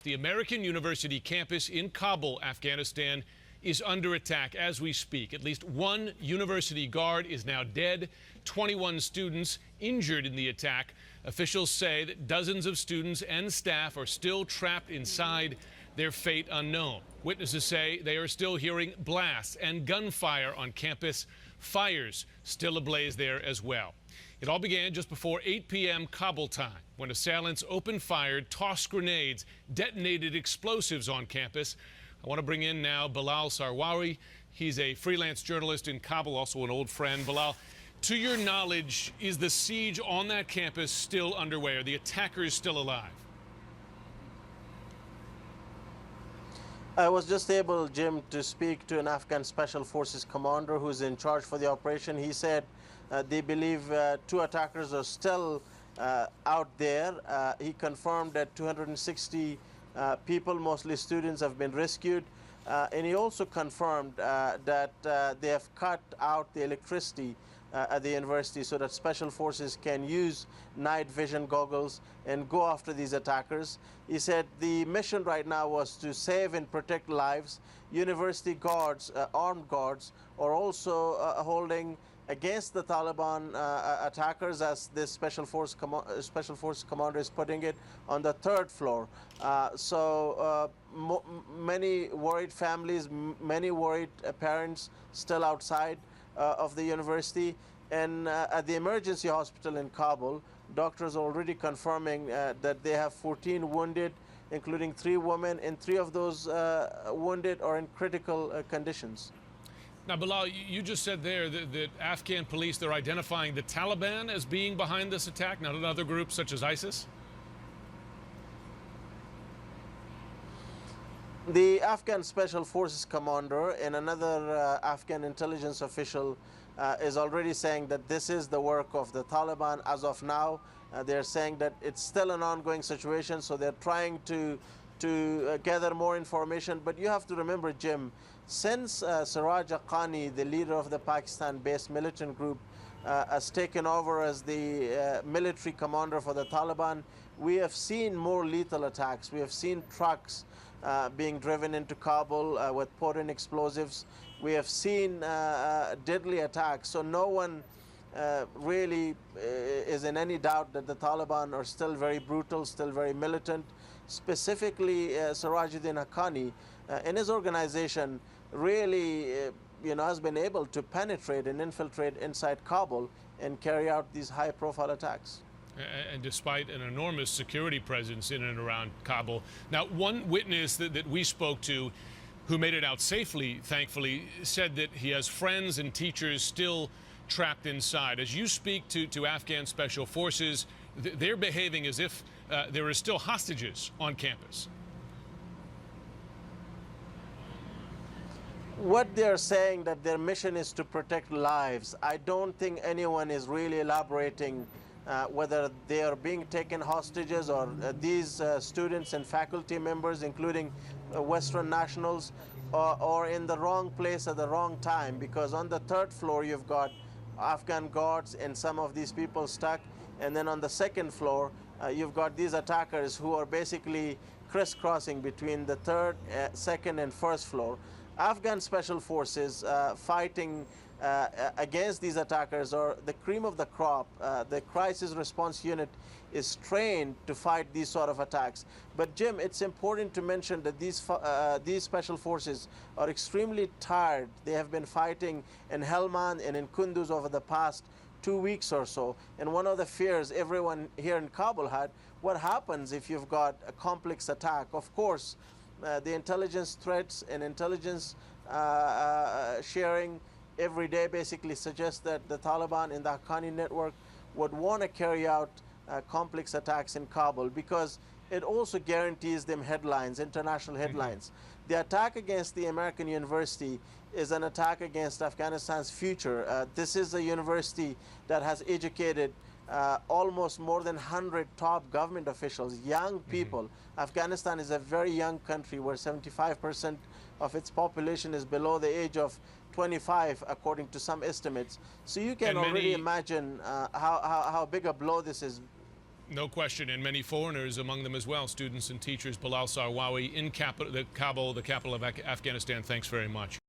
The American University campus in Kabul, Afghanistan, is under attack as we speak. At least one university guard is now dead, 21 students injured in the attack. Officials say that dozens of students and staff are still trapped inside, their fate unknown. Witnesses say they are still hearing blasts and gunfire on campus, fires still ablaze there as well. It all began just before 8 p.m. Kabul time, when assailants opened fire, tossed grenades, detonated explosives on campus. I want to bring in now Bilal Sarwari. He's a freelance journalist in Kabul, also an old friend. Bilal, to your knowledge, is the siege on that campus still underway? Are the attackers still alive? I was just able, Jim, to speak to an Afghan Special Forces commander who's in charge for the operation. He said they believe two attackers are still out there. He confirmed that 260 people, mostly students, have been rescued. And he also confirmed that they have cut out the electricity at the university so that special forces can use night vision goggles and go after these attackers. He said the mission right now was to save and protect lives. University guards, armed guards, are also holding against the Taliban attackers, as this special force commander is putting it, on the third floor. Many worried families, many worried parents still outside of the university. And at the emergency hospital in Kabul, doctors are already confirming that they have 14 wounded, including 3 women, and 3 of those wounded are in critical conditions. Now, Bilal, you just said there that Afghan police, they're identifying the Taliban as being behind this attack, not another group such as ISIS? The Afghan Special Forces commander and another Afghan intelligence official is already saying that this is the work of the Taliban as of now. They're saying that it's still an ongoing situation, so they're trying to gather more information. But you have to remember, Jim, since Siraj Haqqani, the leader of the Pakistan-based militant group, has taken over as the military commander for the Taliban, we have seen more lethal attacks. We have seen trucks being driven into Kabul with potent explosives. We have seen deadly attacks. So no one really is in any doubt that the Taliban are still very brutal, still very militant. Specifically, Sirajuddin Haqqani and his organization really has been able to penetrate and infiltrate inside Kabul and carry out these high-profile attacks. And despite an enormous security presence in and around Kabul. Now, one witness that we spoke to, who made it out safely, thankfully, said that he has friends and teachers still trapped inside. As you speak to Afghan special forces, they're behaving as if there are still hostages on campus. What they're saying, that their mission is to protect lives. I don't think anyone is really elaborating whether they are being taken hostages or these students and faculty members, including Western nationals, or in the wrong place at the wrong time, because on the third floor you've got Afghan guards and some of these people stuck, and then on the second floor you've got these attackers who are basically crisscrossing between the third, second and first floor. Afghan special forces fighting against these attackers are the cream of the crop. The crisis response unit is trained to fight these sort of attacks. But Jim, it's important to mention that these special forces are extremely tired. They have been fighting in Helmand and in Kunduz over the past 2 weeks or so. And one of the fears everyone here in Kabul had, what happens if you've got a complex attack? Of course, the intelligence threats and intelligence sharing every day basically suggests that the Taliban and the Haqqani network would want to carry out complex attacks in Kabul, because it also guarantees them headlines, international headlines. The attack against the American University is an attack against Afghanistan's future. This is a university that has educated almost more than 100 top government officials, young people. Afghanistan is a very young country where 75% of its population is below the age of 25, according to some estimates. So you can already imagine how big a blow this is. No question, and many foreigners among them as well, students and teachers. Bilal Sarwawi in Kabul, the capital of Afghanistan. Thanks very much.